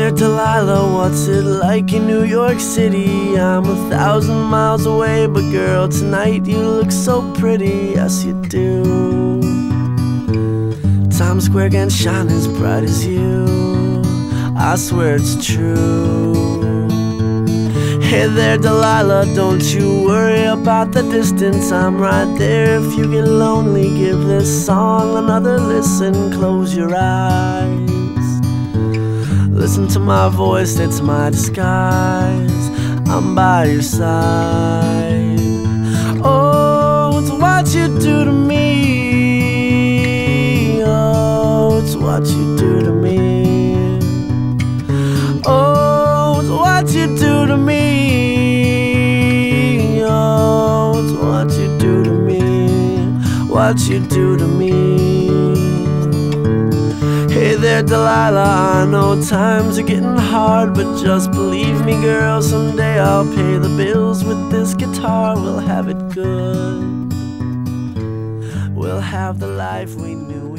there, Delilah, what's it like in New York City? I'm 1,000 miles away, but girl, tonight you look so pretty, yes you do. Times Square can shine as bright as you, I swear it's true. Hey there, Delilah, don't you worry about the distance, I'm right there. If you get lonely, give this song another listen. Close your eyes, listen to my voice, it's my disguise, I'm by your side. Oh, it's what you do to me, oh, it's what you do to me. Oh, it's what you do to me, oh, it's what you do to me, what you do to me. Hey there, Delilah, I know times are getting hard, but just believe me, girl, someday I'll pay the bills with this guitar. We'll have it good, we'll have the life we knew we